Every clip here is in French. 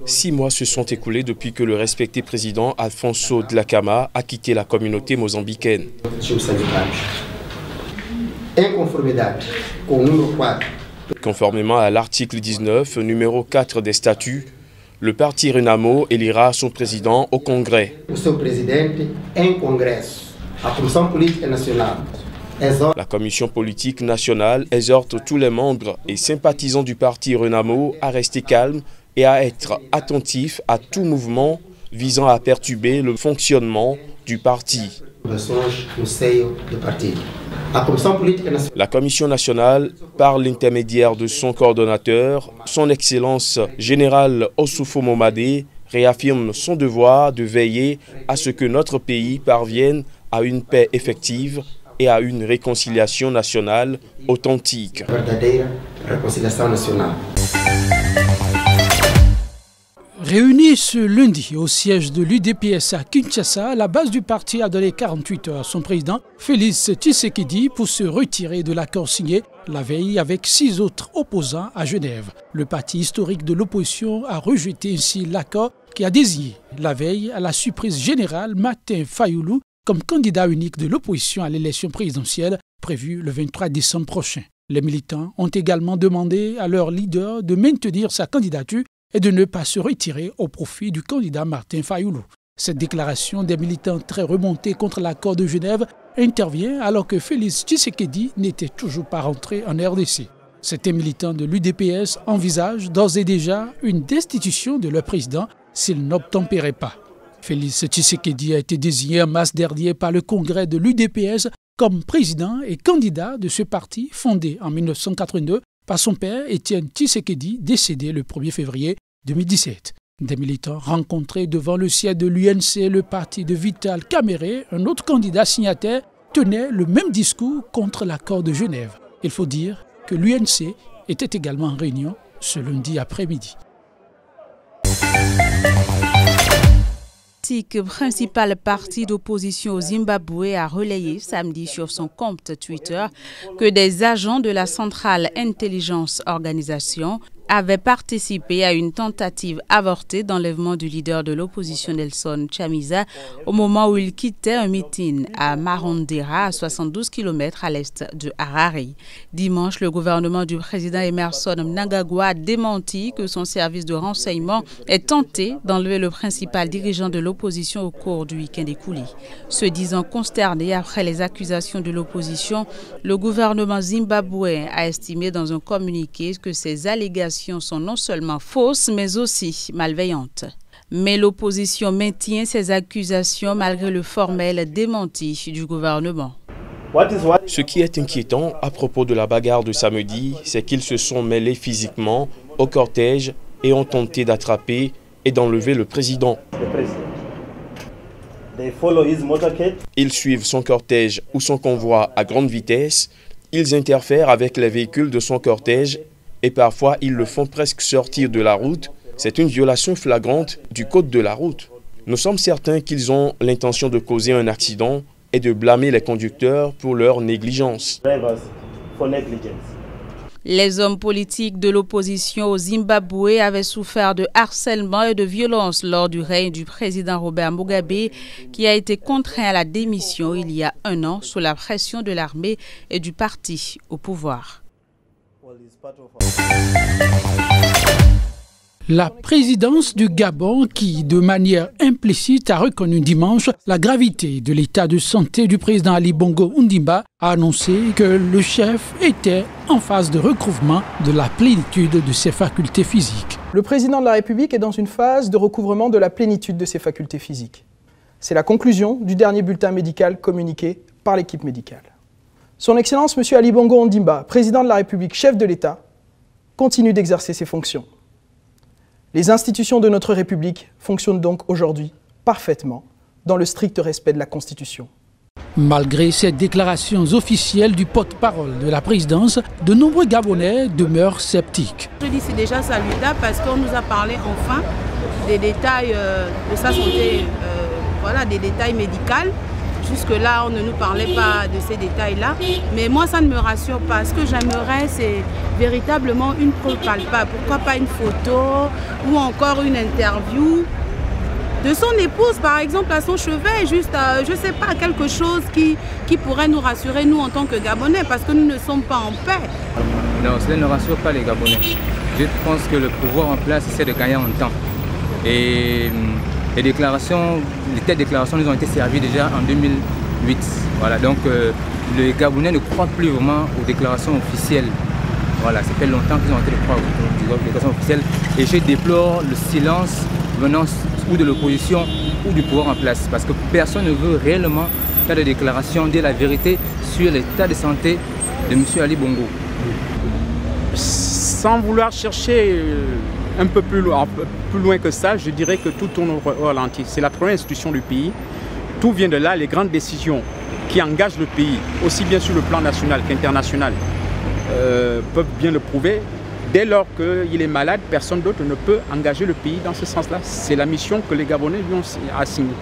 6 mois se sont écoulés depuis que le respecté président Alfonso Dhlakama a quitté la communauté mozambicaine. Conformément à l'article 19, numéro 4 des statuts, le parti Renamo élira son président au Congrès. La commission politique nationale exhorte tous les membres et sympathisants du parti Renamo à rester calmes et à être attentifs à tout mouvement visant à perturber le fonctionnement du parti. La commission nationale, par l'intermédiaire de son coordonnateur, son Excellence générale Ossoufo Momadé, réaffirme son devoir de veiller à ce que notre pays parvienne à une paix effective et à une réconciliation nationale authentique. Réunis ce lundi au siège de l'UDPS à Kinshasa, la base du parti a donné 48 heures à son président Félix Tshisekedi pour se retirer de l'accord signé la veille avec 6 autres opposants à Genève. Le parti historique de l'opposition a rejeté ainsi l'accord qui a désigné la veille à la surprise générale Martin Fayoulou comme candidat unique de l'opposition à l'élection présidentielle prévue le 23 décembre prochain. Les militants ont également demandé à leur leader de maintenir sa candidature et de ne pas se retirer au profit du candidat Martin Fayoulou. Cette déclaration des militants très remontés contre l'accord de Genève intervient alors que Félix Tshisekedi n'était toujours pas rentré en RDC. Certains militants de l'UDPS envisagent d'ores et déjà une destitution de leur président s'il n'obtempérait pas. Félix Tshisekedi a été désigné en mars dernier par le congrès de l'UDPS comme président et candidat de ce parti fondé en 1982 par son père Étienne Tshisekedi, décédé le 1er février 2017. Des militants rencontrés devant le siège de l'UNC, le parti de Vital Kamerhe, un autre candidat signataire, tenait le même discours contre l'accord de Genève. Il faut dire que l'UNC était également en réunion ce lundi après-midi. Le principal parti d'opposition au Zimbabwe a relayé samedi sur son compte Twitter que des agents de la Central Intelligence Organisation avaient participé à une tentative avortée d'enlèvement du leader de l'opposition Nelson Chamisa au moment où il quittait un meeting à Marondera, à 72 km à l'est de Harare. Dimanche, le gouvernement du président Emmerson Mnangagwa a démenti que son service de renseignement ait tenté d'enlever le principal dirigeant de l'opposition au cours du week-end écoulé. Se disant consterné après les accusations de l'opposition, le gouvernement zimbabwéen a estimé dans un communiqué que ces allégations sont non seulement fausses, mais aussi malveillantes. Mais l'opposition maintient ces accusations malgré le formel démenti du gouvernement. Ce qui est inquiétant à propos de la bagarre de samedi, c'est qu'ils se sont mêlés physiquement au cortège et ont tenté d'attraper et d'enlever le président. Ils suivent son cortège ou son convoi à grande vitesse, ils interfèrent avec les véhicules de son cortège et parfois ils le font presque sortir de la route. C'est une violation flagrante du code de la route. Nous sommes certains qu'ils ont l'intention de causer un accident et de blâmer les conducteurs pour leur négligence. Les hommes politiques de l'opposition au Zimbabwe avaient souffert de harcèlement et de violence lors du règne du président Robert Mugabe, qui a été contraint à la démission il y a 1 an sous la pression de l'armée et du parti au pouvoir. La présidence du Gabon, qui de manière implicite a reconnu dimanche la gravité de l'état de santé du président Ali Bongo Ondimba, a annoncé que le chef était en phase de recouvrement de la plénitude de ses facultés physiques. Le président de la République est dans une phase de recouvrement de la plénitude de ses facultés physiques. C'est la conclusion du dernier bulletin médical communiqué par l'équipe médicale. Son Excellence M. Ali Bongo Ondimba, président de la République, chef de l'État, continue d'exercer ses fonctions. Les institutions de notre République fonctionnent donc aujourd'hui parfaitement dans le strict respect de la Constitution. Malgré ces déclarations officielles du porte-parole de la présidence, de nombreux Gabonais demeurent sceptiques. Je dis que c'est déjà salutaire parce qu'on nous a parlé enfin des détails de sa santé, des détails médicaux jusque-là, on ne nous parlait pas de ces détails-là. Mais moi, ça ne me rassure pas. Ce que j'aimerais, c'est véritablement une preuve palpable. Pourquoi pas une photo ou encore une interview de son épouse, par exemple, à son chevet, juste, je ne sais pas, quelque chose qui pourrait nous rassurer, nous, en tant que Gabonais, parce que nous ne sommes pas en paix. Non, cela ne rassure pas les Gabonais. Je pense que le pouvoir en place essaie de gagner en temps. Et les déclarations, les telles déclarations nous ont été servies déjà en 2008. Voilà, donc les Gabonais ne croient plus vraiment aux déclarations officielles. Voilà, ça fait longtemps qu'ils ont été de croire aux déclarations officielles. Et je déplore le silence venant ou de l'opposition ou du pouvoir en place. Parce que personne ne veut réellement faire des déclarations, dire la vérité sur l'état de santé de M. Ali Bongo. Sans vouloir chercher un peu plus loin que ça, je dirais que tout tourne au ralenti. C'est la première institution du pays. Tout vient de là, les grandes décisions qui engagent le pays, aussi bien sur le plan national qu'international, peuvent bien le prouver. Dès lors qu'il est malade, personne d'autre ne peut engager le pays dans ce sens-là. C'est la mission que les Gabonais lui ont assignée.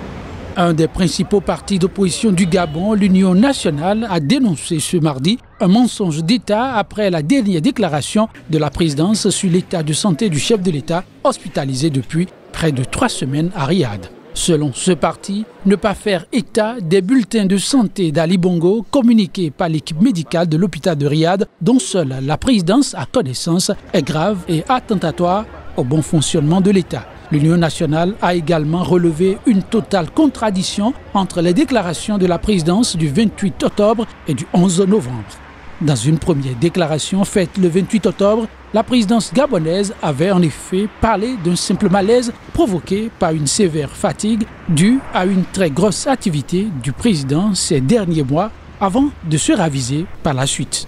Un des principaux partis d'opposition du Gabon, l'Union nationale, a dénoncé ce mardi un mensonge d'État après la dernière déclaration de la présidence sur l'état de santé du chef de l'État, hospitalisé depuis près de 3 semaines à Riyad. Selon ce parti, ne pas faire état des bulletins de santé d'Ali Bongo communiqués par l'équipe médicale de l'hôpital de Riyad, dont seule la présidence a connaissance, est grave et attentatoire au bon fonctionnement de l'État. L'Union nationale a également relevé une totale contradiction entre les déclarations de la présidence du 28 octobre et du 11 novembre. Dans une première déclaration faite le 28 octobre, la présidence gabonaise avait en effet parlé d'un simple malaise provoqué par une sévère fatigue due à une très grosse activité du président ces derniers mois avant de se raviser par la suite.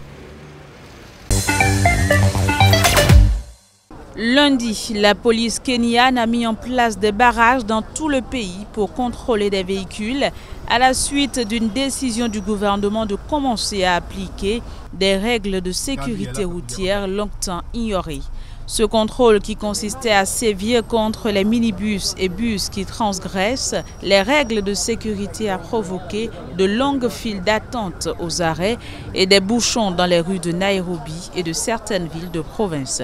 Lundi, la police kenyane a mis en place des barrages dans tout le pays pour contrôler des véhicules à la suite d'une décision du gouvernement de commencer à appliquer des règles de sécurité routière longtemps ignorées. Ce contrôle qui consistait à sévir contre les minibus et bus qui transgressent les règles de sécurité a provoqué de longues files d'attente aux arrêts et des bouchons dans les rues de Nairobi et de certaines villes de province.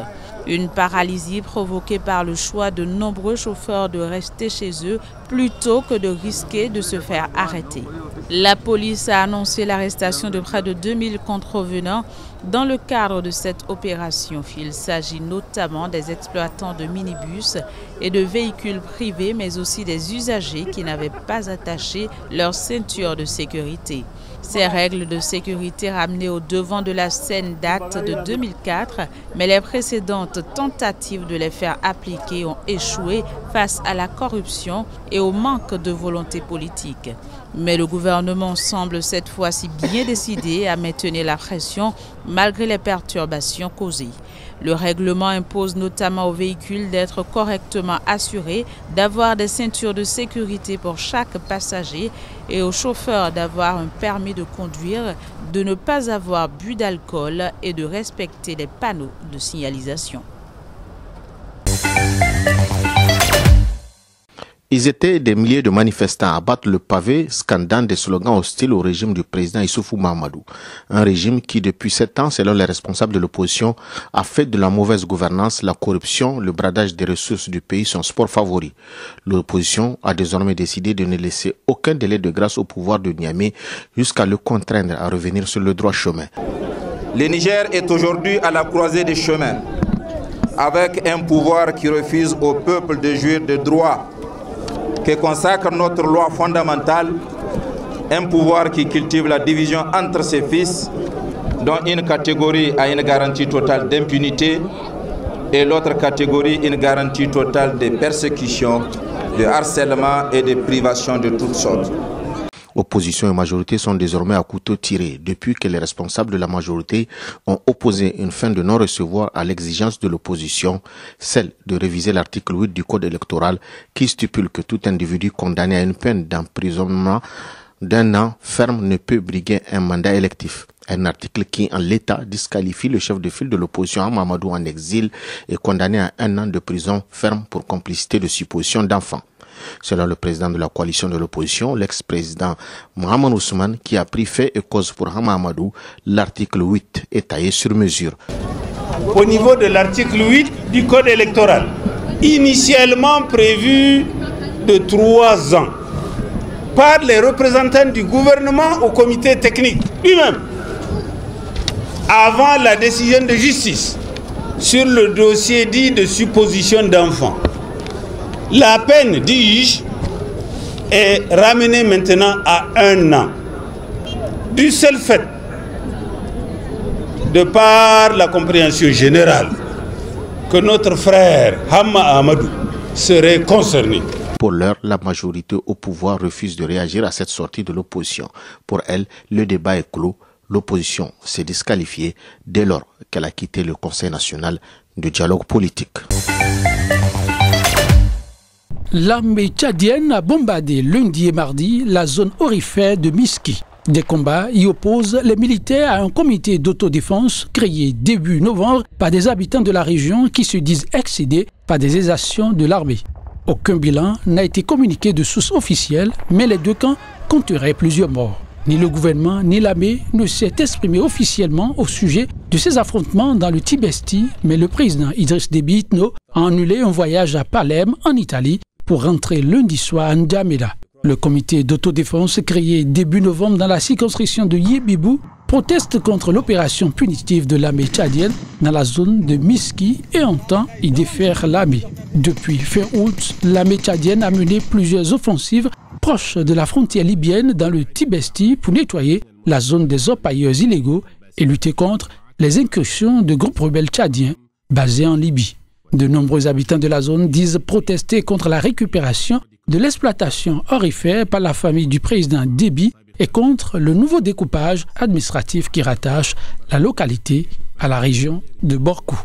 Une paralysie provoquée par le choix de nombreux chauffeurs de rester chez eux plutôt que de risquer de se faire arrêter. La police a annoncé l'arrestation de près de 2000 contrevenants dans le cadre de cette opération. Il s'agit notamment des exploitants de minibus et de véhicules privés, mais aussi des usagers qui n'avaient pas attaché leur ceinture de sécurité. Ces règles de sécurité ramenées au devant de la scène datent de 2004, mais les précédentes tentatives de les faire appliquer ont échoué face à la corruption et au manque de volonté politique. Mais le gouvernement semble cette fois-ci bien décidé à maintenir la pression malgré les perturbations causées. Le règlement impose notamment aux véhicules d'être correctement assurés, d'avoir des ceintures de sécurité pour chaque passager et aux chauffeurs d'avoir un permis de conduire, de ne pas avoir bu d'alcool et de respecter les panneaux de signalisation. Ils étaient des milliers de manifestants à battre le pavé, scandant des slogans hostiles au régime du président Issoufou Mahamadou. Un régime qui, depuis 7 ans, selon les responsables de l'opposition, a fait de la mauvaise gouvernance, la corruption, le bradage des ressources du pays son sport favori. L'opposition a désormais décidé de ne laisser aucun délai de grâce au pouvoir de Niamey jusqu'à le contraindre à revenir sur le droit chemin. Le Niger est aujourd'hui à la croisée des chemins, avec un pouvoir qui refuse au peuple de jouir de droits que consacre notre loi fondamentale, un pouvoir qui cultive la division entre ses fils, dont une catégorie a une garantie totale d'impunité et l'autre catégorie une garantie totale de persécution, de harcèlement et de privation de toutes sortes. Opposition et majorité sont désormais à couteau tiré depuis que les responsables de la majorité ont opposé une fin de non-recevoir à l'exigence de l'opposition, celle de réviser l'article 8 du Code électoral qui stipule que tout individu condamné à une peine d'emprisonnement d'1 an ferme ne peut briguer un mandat électif. Un article qui, en l'état, disqualifie le chef de file de l'opposition Hamamadou en exil et condamné à 1 an de prison ferme pour complicité de supposition d'enfants. Selon le président de la coalition de l'opposition, l'ex-président Mohamed Ousmane, qui a pris fait et cause pour Hamamadou, l'article 8 est taillé sur mesure. Au niveau de l'article 8 du Code électoral, initialement prévu de 3 ans, par les représentants du gouvernement au comité technique lui-même, avant la décision de justice sur le dossier dit de supposition d'enfant. La peine, dis-je, est ramenée maintenant à 1 an. Du seul fait, de par la compréhension générale, que notre frère Hamma Amadou serait concerné. Pour l'heure, la majorité au pouvoir refuse de réagir à cette sortie de l'opposition. Pour elle, le débat est clos. L'opposition s'est disqualifiée dès lors qu'elle a quitté le Conseil national de dialogue politique. L'armée tchadienne a bombardé lundi et mardi la zone aurifère de Miski. Des combats y opposent les militaires à un comité d'autodéfense créé début novembre par des habitants de la région qui se disent excédés par des exactions de l'armée. Aucun bilan n'a été communiqué de source officielle, mais les deux camps compteraient plusieurs morts. Ni le gouvernement ni l'armée ne s'est exprimé officiellement au sujet de ces affrontements dans le Tibesti, mais le président Idriss Déby Itno a annulé un voyage à Palerme, en Italie, pour rentrer lundi soir à N'Djamena. Le comité d'autodéfense créé début novembre dans la circonscription de Yébibou proteste contre l'opération punitive de l'armée tchadienne dans la zone de Miski et entend y défaire l'armée. Depuis fin août, l'armée tchadienne a mené plusieurs offensives proches de la frontière libyenne dans le Tibesti pour nettoyer la zone des orpailleurs illégaux et lutter contre les incursions de groupes rebelles tchadiens basés en Libye. De nombreux habitants de la zone disent protester contre la récupération de l'exploitation aurifère par la famille du président Déby et contre le nouveau découpage administratif qui rattache la localité à la région de Borkou.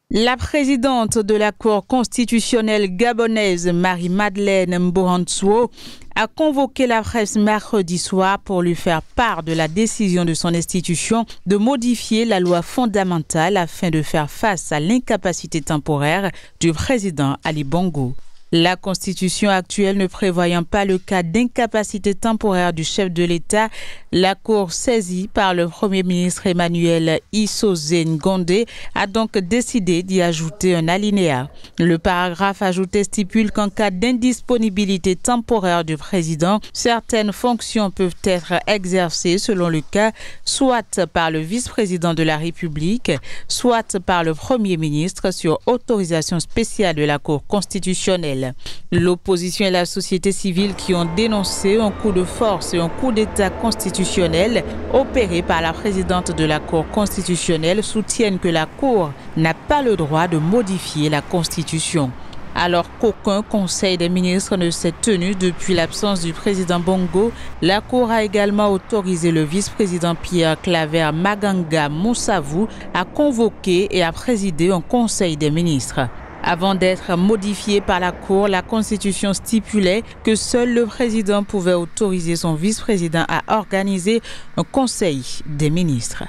La présidente de la Cour constitutionnelle gabonaise, Marie-Madeleine Mbohantsuo, a convoqué la presse mercredi soir pour lui faire part de la décision de son institution de modifier la loi fondamentale afin de faire face à l'incapacité temporaire du président Ali Bongo. La Constitution actuelle ne prévoyant pas le cas d'incapacité temporaire du chef de l'État, la Cour saisie par le Premier ministre Emmanuel Issoze Ngondé a donc décidé d'y ajouter un alinéa. Le paragraphe ajouté stipule qu'en cas d'indisponibilité temporaire du président, certaines fonctions peuvent être exercées selon le cas, soit par le vice-président de la République, soit par le Premier ministre sur autorisation spéciale de la Cour constitutionnelle. L'opposition et la société civile qui ont dénoncé un coup de force et un coup d'État constitutionnel opéré par la présidente de la Cour constitutionnelle soutiennent que la Cour n'a pas le droit de modifier la Constitution. Alors qu'aucun conseil des ministres ne s'est tenu depuis l'absence du président Bongo, la Cour a également autorisé le vice-président Pierre Claver Maganga Moussavou à convoquer et à présider un conseil des ministres. Avant d'être modifiée par la Cour, la Constitution stipulait que seul le président pouvait autoriser son vice-président à organiser un conseil des ministres.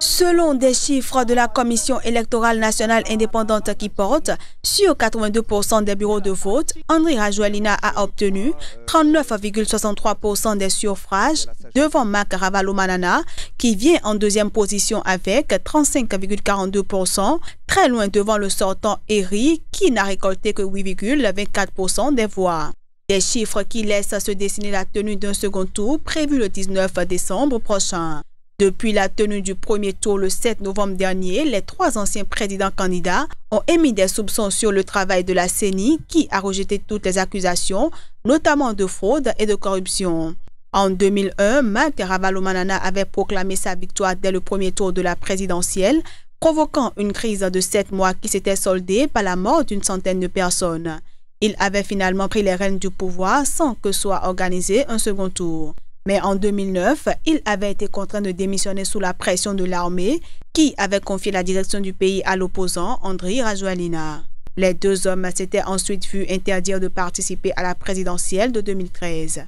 Selon des chiffres de la Commission électorale nationale indépendante qui porte sur 82% des bureaux de vote, Andry Rajoelina a obtenu 39,63% des suffrages devant Marc Ravalomanana qui vient en deuxième position avec 35,42%, très loin devant le sortant Eri qui n'a récolté que 8,24% des voix. Des chiffres qui laissent se dessiner la tenue d'un second tour prévu le 19 décembre prochain. Depuis la tenue du premier tour le 7 novembre dernier, les 3 anciens présidents candidats ont émis des soupçons sur le travail de la CENI qui a rejeté toutes les accusations, notamment de fraude et de corruption. En 2001, Marc Ravalomanana avait proclamé sa victoire dès le premier tour de la présidentielle, provoquant une crise de 7 mois qui s'était soldée par la mort d'une centaine de personnes. Il avait finalement pris les rênes du pouvoir sans que soit organisé un second tour. Mais en 2009, il avait été contraint de démissionner sous la pression de l'armée qui avait confié la direction du pays à l'opposant Andry Rajoelina. Les deux hommes s'étaient ensuite vus interdire de participer à la présidentielle de 2013.